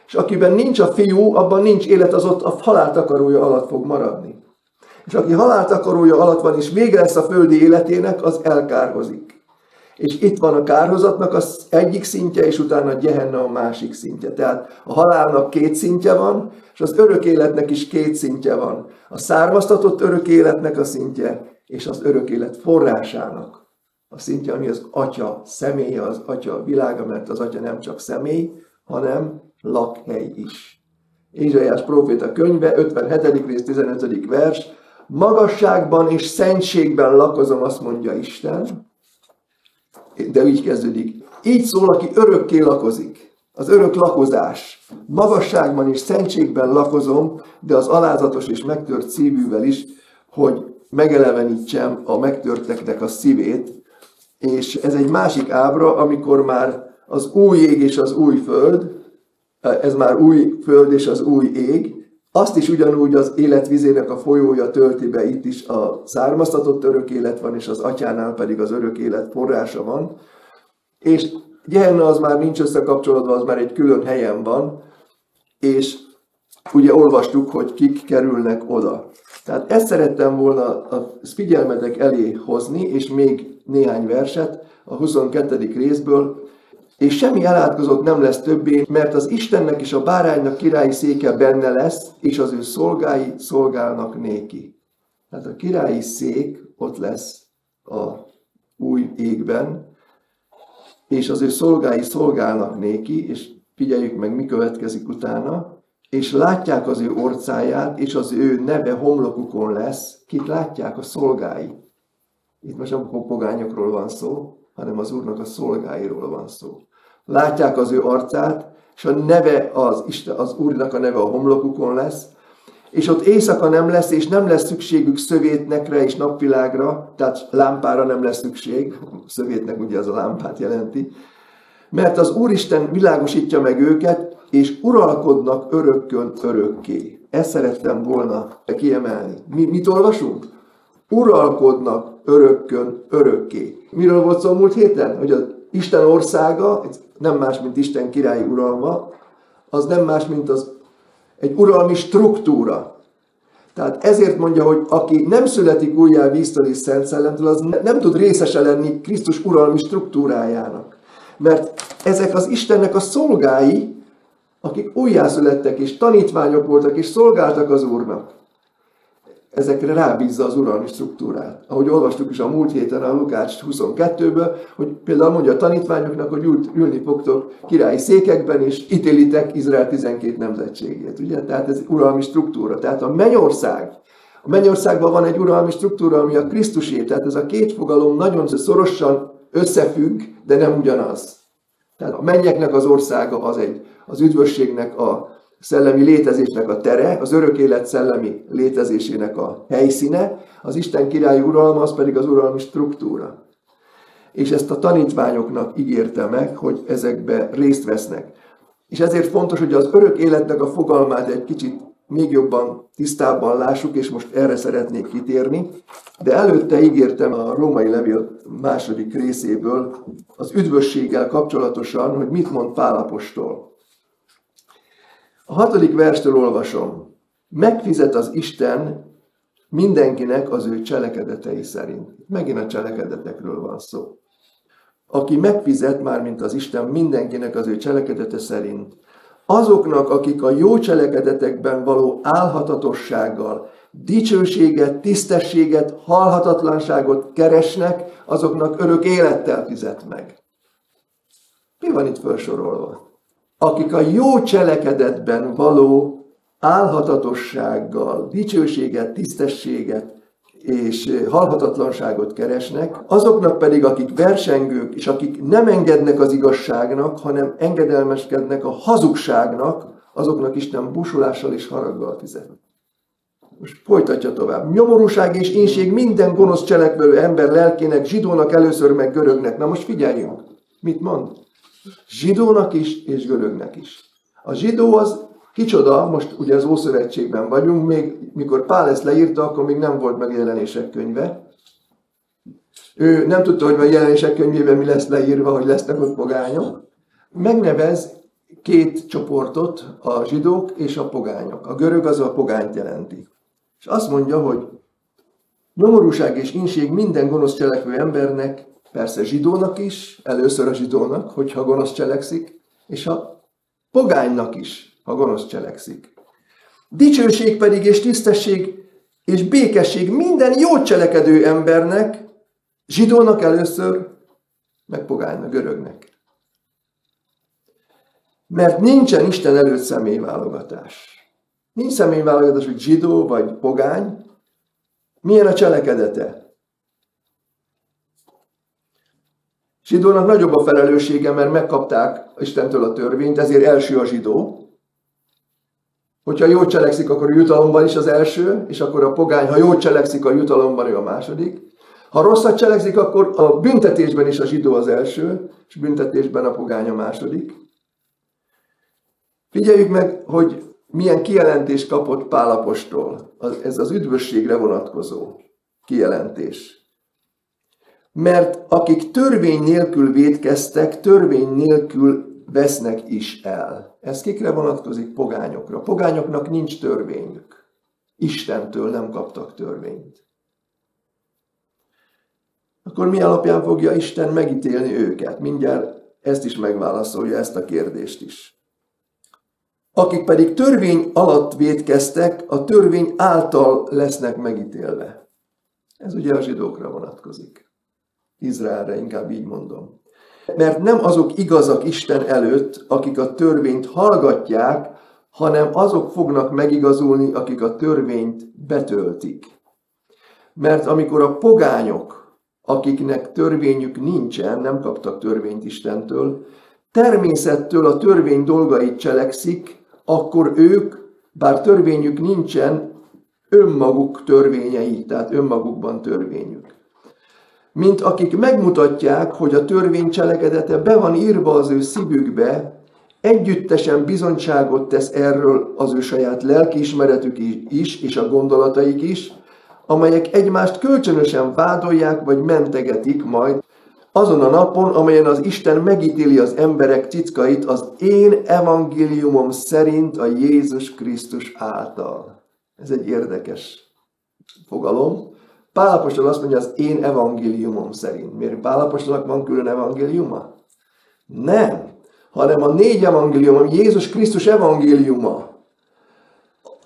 és akiben nincs a fiú, abban nincs élet, az ott a haláltakarója alatt fog maradni. És aki haláltakarója alatt van, és vége lesz a földi életének, az elkárhozik. És itt van a kárhozatnak az egyik szintje, és utána a Gehenna a másik szintje. Tehát a halálnak két szintje van, és az örök életnek is két szintje van. A származtatott örök életnek a szintje, és az örök élet forrásának a szintje, ami az Atya személye, az Atya világa, mert az Atya nem csak személy, hanem lakhely is. Ézsaiás próféta könyve, 57. rész, 15. vers. Magasságban és szentségben lakozom, azt mondja Isten, de így kezdődik. Így szól, aki örökké lakozik. Az örök lakozás. Magasságban és szentségben lakozom, de az alázatos és megtört szívűvel is, hogy megelevenítsem a megtörteknek a szívét. És ez egy másik ábra, amikor már az új ég és az új föld, ez már új föld és az új ég, azt is ugyanúgy az életvizének a folyója tölti be, itt is a származtatott örök élet van, és az Atyánál pedig az örök élet forrása van. És Gehenna az már nincs összekapcsolódva, az már egy külön helyen van, és ugye olvastuk, hogy kik kerülnek oda. Tehát ezt szerettem volna a figyelmetek elé hozni, és még néhány verset a 22. részből, és semmi elátkozott nem lesz többé, mert az Istennek és a báránynak királyi széke benne lesz, és az ő szolgái szolgálnak néki. Tehát a királyi szék ott lesz a új égben, és az ő szolgái szolgálnak néki, és figyeljük meg, mi következik utána, és látják az ő orcáját, és az ő neve homlokukon lesz. Kik látják? A szolgái. Itt most nem a pogányokról van szó, hanem az Úrnak a szolgáiról van szó. Látják az ő arcát, és a neve az Úrnak a neve a homlokukon lesz, és ott éjszaka nem lesz, és nem lesz szükségük szövétnekre és napvilágra, tehát lámpára nem lesz szükség, szövétnek ugye az a lámpát jelenti, mert az Úristen világosítja meg őket, és uralkodnak örökkön örökké. Ezt szerettem volna kiemelni. Mit olvasunk? Uralkodnak örökkön örökké. Miről volt szó múlt héten? Hogy az Isten országa, nem más, mint Isten királyi uralma, az nem más, mint egy uralmi struktúra. Tehát ezért mondja, hogy aki nem születik újjá víztől és Szent Szellemtől, az nem tud részese lenni Krisztus uralmi struktúrájának. Mert ezek az Istennek a szolgái, akik újjászülettek és tanítványok voltak és szolgáltak az Úrnak. Ezekre rábízza az uralmi struktúrát. Ahogy olvastuk is a múlt héten a Lukács 22-ből, hogy például mondja a tanítványoknak, hogy ülni fogtok királyi székekben, és ítélitek Izrael 12 nemzetségét. Ugye? Tehát ez uralmi struktúra. Tehát a mennyországban van egy uralmi struktúra, ami a Krisztusé. Tehát ez a két fogalom nagyon szorosan összefügg, de nem ugyanaz. Tehát a mennyeknek az országa az üdvösségnek a szellemi létezésnek a tere, az örök élet szellemi létezésének a helyszíne, az Isten királyi uralma, az pedig az uralmi struktúra. És ezt a tanítványoknak ígérte meg, hogy ezekbe részt vesznek. És ezért fontos, hogy az örök életnek a fogalmát egy kicsit még jobban tisztábban lássuk, és most erre szeretnék kitérni. De előtte ígértem a római levél második részéből az üdvösséggel kapcsolatosan, hogy mit mond Pál apostol. A 6. verstől olvasom. Megfizet az Isten mindenkinek az ő cselekedetei szerint. Megint a cselekedetekről van szó. Aki megfizet, mármint az Isten mindenkinek az ő cselekedete szerint, azoknak, akik a jó cselekedetekben való álhatatossággal, dicsőséget, tisztességet, halhatatlanságot keresnek, azoknak örök élettel fizet meg. Mi van itt felsorolva? Akik a jó cselekedetben való álhatatossággal dicsőséget, tisztességet és halhatatlanságot keresnek, azoknak pedig, akik versengők, és akik nem engednek az igazságnak, hanem engedelmeskednek a hazugságnak, azoknak Isten busulással és haraggal fizet. Most folytatja tovább. Nyomorúság és ínség minden gonosz cselekvő ember lelkének, zsidónak először, meg görögnek. Na most figyeljünk, mit mond? Zsidónak is, és görögnek is. A zsidó az kicsoda, most ugye az Ószövetségben vagyunk, még mikor Pál ezt leírta, akkor még nem volt meg Jelenések könyve. Ő nem tudta, hogy a Jelenések könyvében mi lesz leírva, hogy lesznek ott pogányok. Megnevez két csoportot, a zsidók és a pogányok. A görög az a pogányt jelenti. És azt mondja, hogy nyomorúság és ínség minden gonosz cselekvő embernek, persze zsidónak is, először a zsidónak, hogyha gonosz cselekszik, és a pogánynak is, ha gonosz cselekszik. Dicsőség pedig és tisztesség és békesség minden jó cselekedő embernek, zsidónak először, meg pogánynak, görögnek. Mert nincsen Isten előtt személyválogatás. Nincs személyválogatás, hogy zsidó vagy pogány. Milyen a cselekedete? Zsidónak nagyobb a felelőssége, mert megkapták Istentől a törvényt, ezért első a zsidó. Hogyha jól cselekszik, akkor a jutalomban is az első, és akkor a pogány, ha jól cselekszik, a jutalomban ő a második. Ha rosszat cselekszik, akkor a büntetésben is a zsidó az első, és büntetésben a pogány a második. Figyeljük meg, hogy milyen kijelentést kapott Pál apostol. Ez az üdvösségre vonatkozó kijelentés. Mert akik törvény nélkül vétkeztek, törvény nélkül vesznek is el. Ez kikre vonatkozik? Pogányokra. Pogányoknak nincs törvényük. Istentől nem kaptak törvényt. Akkor mi alapján fogja Isten megítélni őket? Mindjárt ezt is megválaszolja, ezt a kérdést is. Akik pedig törvény alatt vétkeztek, a törvény által lesznek megítélve. Ez ugye a zsidókra vonatkozik. Izraelre, inkább így mondom. Mert nem azok igazak Isten előtt, akik a törvényt hallgatják, hanem azok fognak megigazulni, akik a törvényt betöltik. Mert amikor a pogányok, akiknek törvényük nincsen, nem kaptak törvényt Istentől, természettől a törvény dolgait cselekszik, akkor ők, bár törvényük nincsen, önmaguk törvényei, tehát önmagukban törvényük. Mint akik megmutatják, hogy a törvény cselekedete be van írva az ő szívükbe, együttesen bizonyságot tesz erről az ő saját lelkiismeretük is, és a gondolataik is, amelyek egymást kölcsönösen vádolják, vagy mentegetik majd, azon a napon, amelyen az Isten megítéli az emberek titkait az én evangéliumom szerint a Jézus Krisztus által. Ez egy érdekes fogalom. Pál apostol azt mondja, az én evangéliumom szerint. Miért Pál apostolnak van külön evangéliuma? Nem, hanem a 4 evangélium, ami Jézus Krisztus evangéliuma.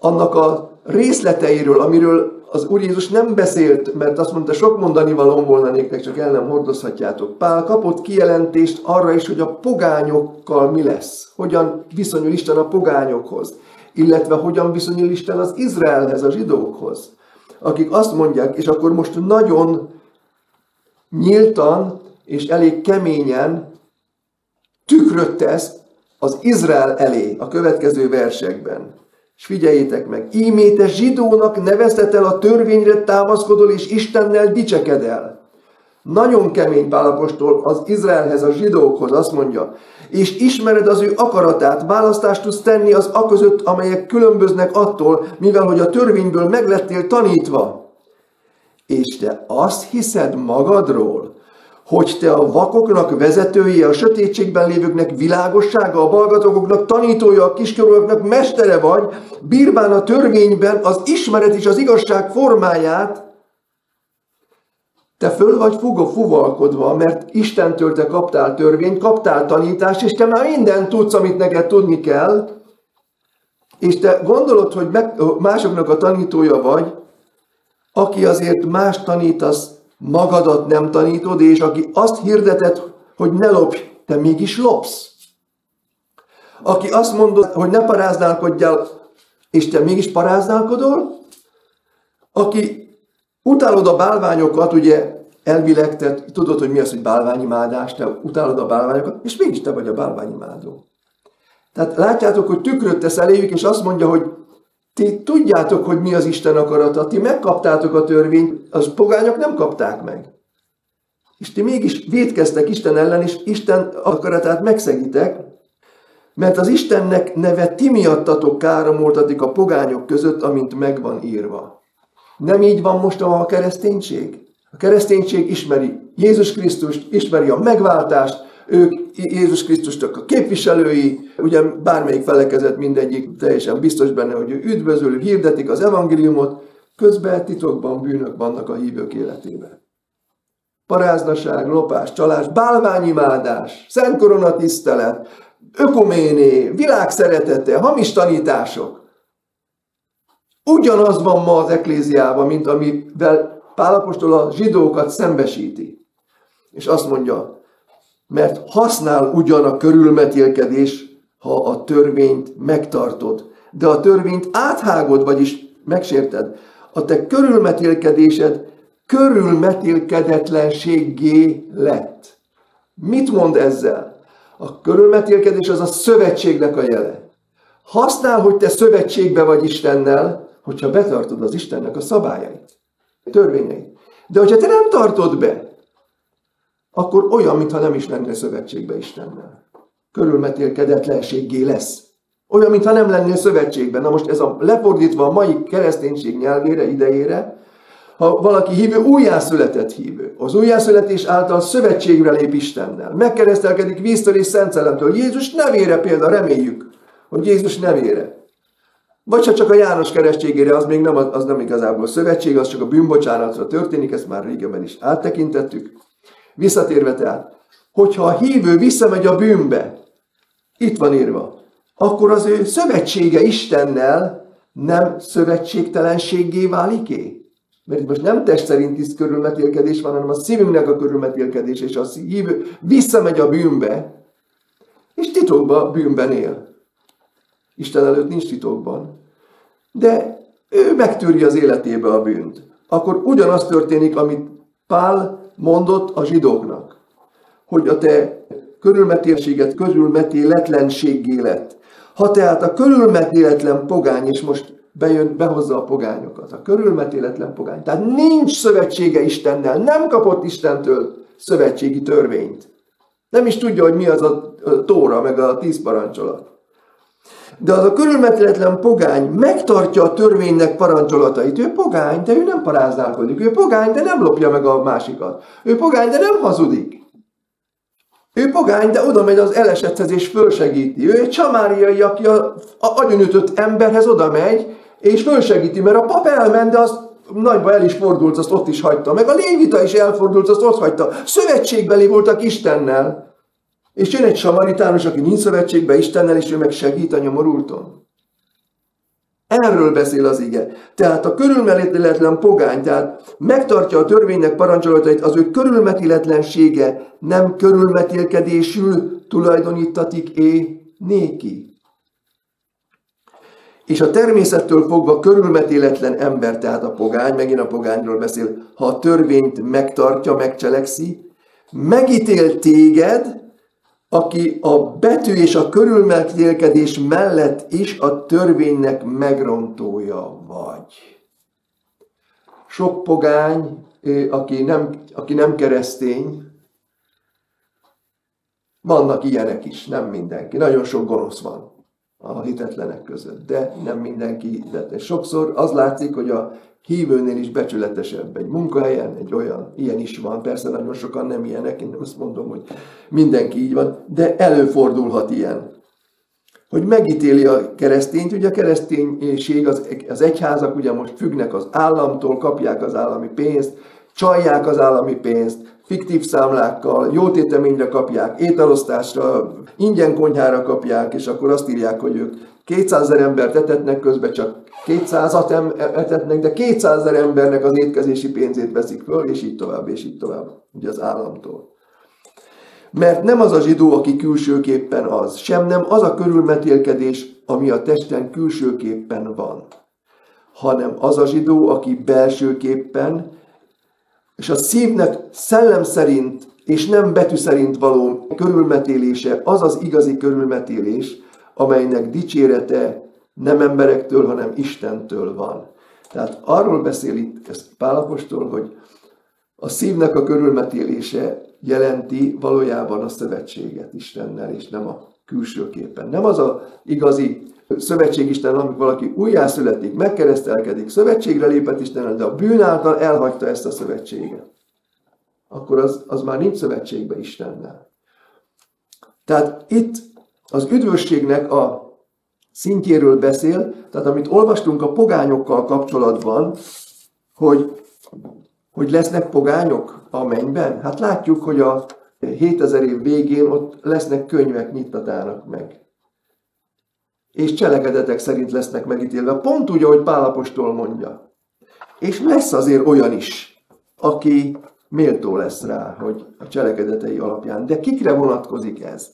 Annak a részleteiről, amiről az Úr Jézus nem beszélt, mert azt mondta, sok mondani valóm volna néktek, csak el nem hordozhatjátok. Pál kapott kijelentést arra is, hogy a pogányokkal mi lesz. Hogyan viszonyul Isten a pogányokhoz, illetve hogyan viszonyul Isten az Izraelhez, a zsidókhoz. Akik azt mondják, és akkor most nagyon nyíltan és elég keményen tükröt tesz az Izrael elé a következő versekben. És figyeljétek meg, íme te zsidónak nevezted el a törvényre támaszkodol, és Istennel dicsekedel. Nagyon kemény Pál apostol az Izraelhez, a zsidókhoz azt mondja, és ismered az ő akaratát, választást tudsz tenni az aközött, amelyek különböznek attól, mivel hogy a törvényből meglettél tanítva. És te azt hiszed magadról, hogy te a vakoknak vezetője, a sötétségben lévőknek világossága, a hallgatóknak tanítója, a kiskorúaknak mestere vagy, bírván a törvényben az ismeret és az igazság formáját, te föl vagy fuvalkodva, mert Istentől te kaptál törvényt, kaptál tanítást, és te már mindent tudsz, amit neked tudni kell, és te gondolod, hogy másoknak a tanítója vagy, aki azért más tanítasz, magadat nem tanítod, és aki azt hirdeted, hogy ne lopj, te mégis lopsz. Aki azt mondod, hogy ne paráználkodjál, és te mégis paráználkodol, aki utálod a bálványokat, ugye elvileg te tudod, hogy mi az, hogy bálványimádás, te utálod a bálványokat, és mégis te vagy a bálványimádó. Tehát látjátok, hogy tükröt tesz eléjük, és azt mondja, hogy ti tudjátok, hogy mi az Isten akarata, ti megkaptátok a törvényt, az pogányok nem kapták meg. És ti mégis vétkeztek Isten ellen, és Isten akaratát megszegitek, mert az Istennek neve ti miattatok káromoltatik a pogányok között, amint meg van írva. Nem így van most a kereszténység? A kereszténység ismeri Jézus Krisztust, ismeri a megváltást, ők Jézus Krisztusnak a képviselői, ugye bármelyik felekezet mindegyik teljesen biztos benne, hogy ő üdvözöl, hirdetik az evangéliumot, közben titokban bűnök vannak a hívők életében. Paráznaság, lopás, csalás, bálványimádás, szent koronatisztelet, ökuméné, világszeretete, hamis tanítások. Ugyanaz van ma az ekléziában, mint amivel Pál apostol a zsidókat szembesíti. És azt mondja, mert használ ugyan a körülmetélkedés, ha a törvényt megtartod, de a törvényt áthágod, vagyis megsérted. A te körülmetélkedésed körülmetélkedetlenséggé lett. Mit mond ezzel? A körülmetélkedés az a szövetségnek a jele. Használ, hogy te szövetségbe vagy Istennel, hogyha betartod az Istennek a szabályait, a törvényeit. De hogyha te nem tartod be, akkor olyan, mintha nem is lennél szövetségbe Istennel. Körülmetélkedetlenséggé lesz. Olyan, mintha nem lennél szövetségben. Na most ez a lefordítva a mai kereszténység nyelvére, idejére, ha valaki hívő, újjászületett hívő. Az újjászületés által szövetségre lép Istennel. Megkeresztelkedik víztől és Szent Szellemtől. Jézus nevére például, reméljük, hogy Jézus nevére. Vagy ha csak a János keresztségére, az nem igazából szövetség, az csak a bűnbocsánatra történik, ezt már régebben is áttekintettük. Visszatérve tehát, hogyha a hívő visszamegy a bűnbe, itt van írva, akkor az ő szövetsége Istennel nem szövetségtelenséggé válik-e? Mert itt most nem test szerinti körülmetélkedés van, hanem a szívünknek a körülmetélkedés, és a hívő visszamegy a bűnbe, és titokban bűnben él. Isten előtt nincs titokban. De ő megtűri az életébe a bűnt. Akkor ugyanaz történik, amit Pál mondott a zsidóknak, hogy a te körülmetélséget körülmetéletlenséggé lett. Ha tehát a körülmetéletlen pogány, és most behozza a pogányokat, a körülmetéletlen pogány, tehát nincs szövetsége Istennel, nem kapott Istentől szövetségi törvényt. Nem is tudja, hogy mi az a tóra, meg a 10 parancsolat. De az a körülmetéletlen pogány megtartja a törvénynek parancsolatait. Ő pogány, de ő nem paráználkodik. Ő pogány, de nem lopja meg a másikat. Ő pogány, de nem hazudik. Ő pogány, de oda megy az elesetthez és fölsegíti. Ő egy samáriai, aki a agyonütött emberhez oda megy, és fölsegíti, mert a pap elment, de az nagyba el is fordult, azt ott is hagyta. Meg a lévita is elfordult, azt ott hagyta. Szövetségbeli voltak Istennel. És jön egy samaritánus, aki nincs szövetségben Istennel, és ő meg segít a nyomorulton. Erről beszél az ige. Tehát a körülmetéletlen pogány, tehát megtartja a törvénynek parancsolatait, az ő körülmetéletlensége nem körülmetélkedésül tulajdonítatik néki. És a természettől fogva körülmetéletlen ember, tehát a pogány, megint a pogányról beszél, ha a törvényt megtartja, megcselekszi, megítél téged, aki a betű és a körülmetélkedés mellett is a törvénynek megrontója vagy. Sok pogány, aki nem keresztény, vannak ilyenek is, nem mindenki. Nagyon sok gonosz van a hitetlenek között, de nem mindenki hitetlen. Sokszor az látszik, hogy a hívőnél is becsületesebb egy munkahelyen, egy olyan, ilyen is van, persze nagyon sokan nem ilyenek, én nem azt mondom, hogy mindenki így van, de előfordulhat ilyen. Hogy megítéli a keresztényt, ugye a kereszténység, az egyházak ugye most függnek az államtól, kapják az állami pénzt, csalják az állami pénzt, fiktív számlákkal, jótéteményre kapják, ételosztásra, ingyen konyhára kapják, és akkor azt írják, hogy ők 200 000 embert etetnek, közben csak 200-at etetnek, de 200 000 embernek az étkezési pénzét veszik föl, és így tovább, ugye az államtól. Mert nem az a zsidó, aki külsőképpen az, sem nem az a körülmetélkedés, ami a testen külsőképpen van, hanem az a zsidó, aki belsőképpen, és a szívnek szellem szerint és nem betű szerint való körülmetélése az az igazi körülmetélés, amelynek dicsérete nem emberektől, hanem Istentől van. Tehát arról beszél itt ezt Pál apostol, hogy a szívnek a körülmetélése jelenti valójában a szövetséget Istennel, és nem a külsőképpen. Nem az az igazi szövetség Isten, amikor valaki újjászületik, megkeresztelkedik, szövetségre lépett Istennel, de a bűn által elhagyta ezt a szövetséget. Akkor az már nincs szövetségbe Istennel. Tehát itt az üdvösségnek a szintjéről beszél, tehát amit olvastunk a pogányokkal kapcsolatban, hogy lesznek pogányok a mennyben. Hát látjuk, hogy a 7000 év végén ott lesznek könyvek nyitatának meg. És cselekedetek szerint lesznek megítélve. Pont úgy, ahogy Pál apostol mondja. És lesz azért olyan is, aki méltó lesz rá, hogy a cselekedetei alapján. De kikre vonatkozik ez?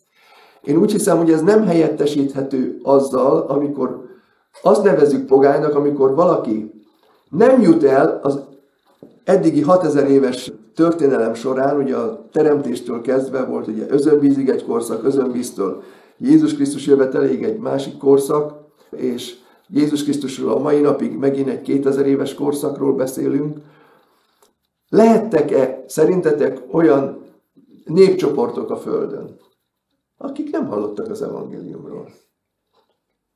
Én úgy hiszem, hogy ez nem helyettesíthető azzal, amikor azt nevezzük pogánynak, amikor valaki nem jut el az eddigi 6000 éves történelem során, ugye a teremtéstől kezdve volt ugye özönvízig egy korszak, özönvíztől Jézus Krisztus jöveteléig egy másik korszak, és Jézus Krisztusról a mai napig megint egy 2000 éves korszakról beszélünk. Lehettek-e szerintetek olyan népcsoportok a Földön, akik nem hallottak az evangéliumról?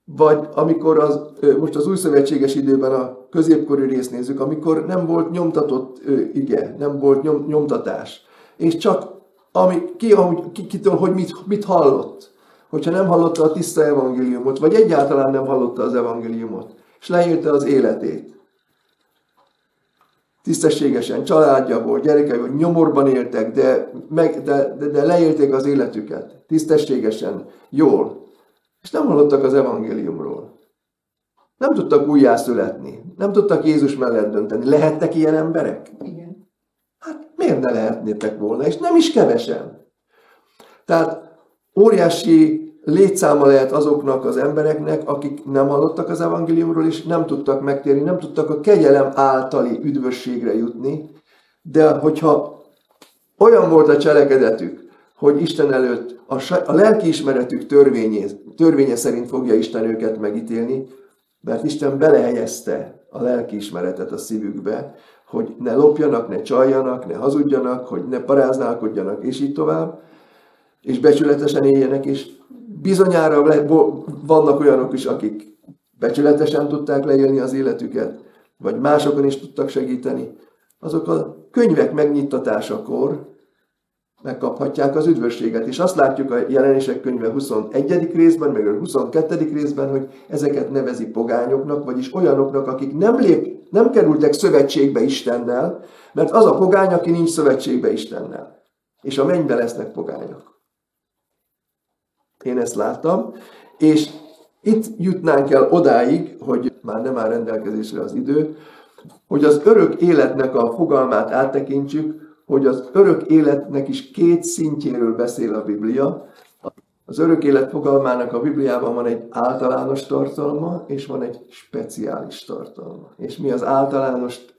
Vagy amikor most az újszövetséges időben a középkori részt nézzük, amikor nem volt nyomtatott ige, nem volt nyomtatás, és csak kitől, hogy mit hallott. Hogyha nem hallotta a tiszta evangéliumot, vagy egyáltalán nem hallotta az evangéliumot, és leírta az életét. Tisztességesen, családja volt, gyerekei volt, nyomorban éltek, de leélték az életüket. Tisztességesen, jól. És nem hallottak az evangéliumról. Nem tudtak újjászületni. Nem tudtak Jézus mellett dönteni. Lehettek ilyen emberek? Igen. Hát miért ne lehetnétek volna? És nem is kevesen. Tehát óriási létszáma lehet azoknak az embereknek, akik nem hallottak az evangéliumról, és nem tudtak megtérni, nem tudtak a kegyelem általi üdvösségre jutni, de hogyha olyan volt a cselekedetük, hogy Isten előtt a lelkiismeretük törvénye szerint fogja Isten őket megítélni, mert Isten belehelyezte a lelkiismeretet a szívükbe, hogy ne lopjanak, ne csaljanak, ne hazudjanak, hogy ne paráználkodjanak, és így tovább, és becsületesen éljenek, és bizonyára vannak olyanok is, akik becsületesen tudták leélni az életüket, vagy másokon is tudtak segíteni. Azok a könyvek megnyittatásakor megkaphatják az üdvösséget. És azt látjuk a Jelenések könyve 21. részben, meg a 22. részben, hogy ezeket nevezi pogányoknak, vagyis olyanoknak, akik nem kerültek szövetségbe Istennel, mert az a pogány, aki nincs szövetségbe Istennel. És a mennybe lesznek pogányok. Én ezt láttam, és itt jutnánk el odáig, hogy már nem áll rendelkezésre az idő, hogy az örök életnek a fogalmát áttekintsük, hogy az örök életnek is két szintjéről beszél a Biblia. Az örök élet fogalmának a Bibliában van egy általános tartalma, és van egy speciális tartalma. És mi az általánost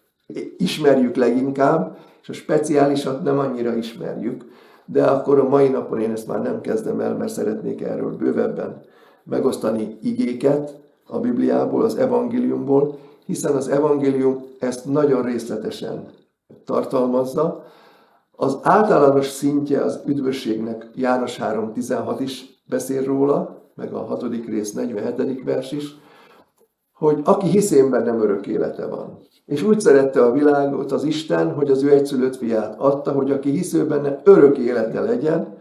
ismerjük leginkább, és a speciálisat nem annyira ismerjük. De akkor a mai napon én ezt már nem kezdem el, mert szeretnék erről bővebben megosztani igéket a Bibliából, az evangéliumból, hiszen az evangélium ezt nagyon részletesen tartalmazza. Az általános szintje az üdvösségnek János 3.16 is beszél róla, meg a 6. rész 47. vers is, hogy aki hisz én bennem örök élete van. És úgy szerette a világot az Isten, hogy az ő egyszülött fiát adta, hogy aki hisz ő benne örök élete legyen,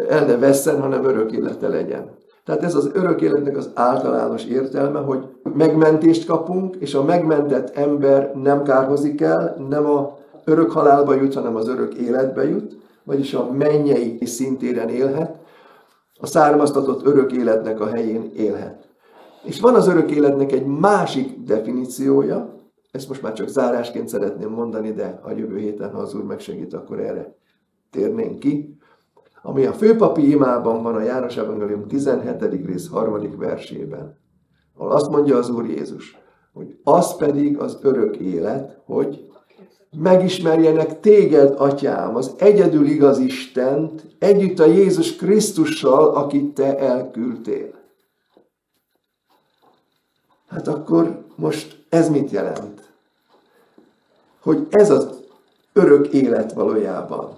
el ne vesszen, hanem örök élete legyen. Tehát ez az örök életnek az általános értelme, hogy megmentést kapunk, és a megmentett ember nem kárhozik el, nem a örök halálba jut, hanem az örök életbe jut, vagyis a mennyei szintéren élhet, a származtatott örök életnek a helyén élhet. És van az örök életnek egy másik definíciója, ezt most már csak zárásként szeretném mondani, de a jövő héten, ha az Úr megsegít, akkor erre térnénk ki, ami a főpapi imában van a János Evangélium 17. rész 3. versében, ahol azt mondja az Úr Jézus, hogy az pedig az örök élet, hogy megismerjenek téged, Atyám, az egyedül igaz Istent, együtt a Jézus Krisztussal, akit te elküldtél. Hát akkor most ez mit jelent? Hogy ez az örök élet valójában.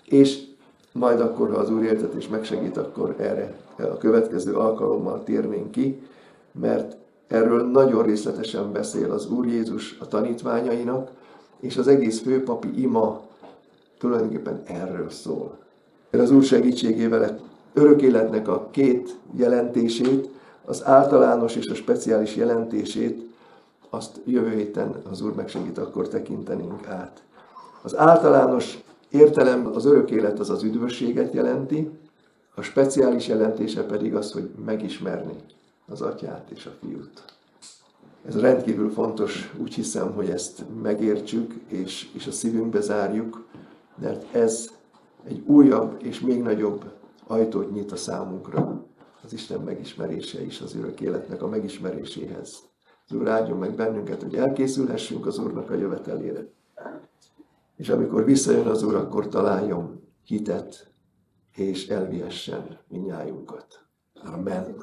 És majd akkor, ha az Úr éltet és megsegít, akkor erre a következő alkalommal térnénk ki, mert erről nagyon részletesen beszél az Úr Jézus a tanítványainak, és az egész főpapi ima tulajdonképpen erről szól. Az Úr segítségével örök életnek a két jelentését, az általános és a speciális jelentését, azt jövő héten az Úr megsegít, akkor tekintenénk át. Az általános értelem, az örök élet az az üdvösséget jelenti, a speciális jelentése pedig az, hogy megismerni az Atyát és a Fiút. Ez rendkívül fontos, úgy hiszem, hogy ezt megértsük, és a szívünkbe zárjuk, mert ez egy újabb és még nagyobb ajtót nyit a számunkra, az Isten megismerése és az örök életnek a megismeréséhez. Az Úr áldjon meg bennünket, hogy elkészülhessünk az Úrnak a jövetelére. És amikor visszajön az Úr, akkor találjon hitet, és elvihessen mindnyájunkat. Amen.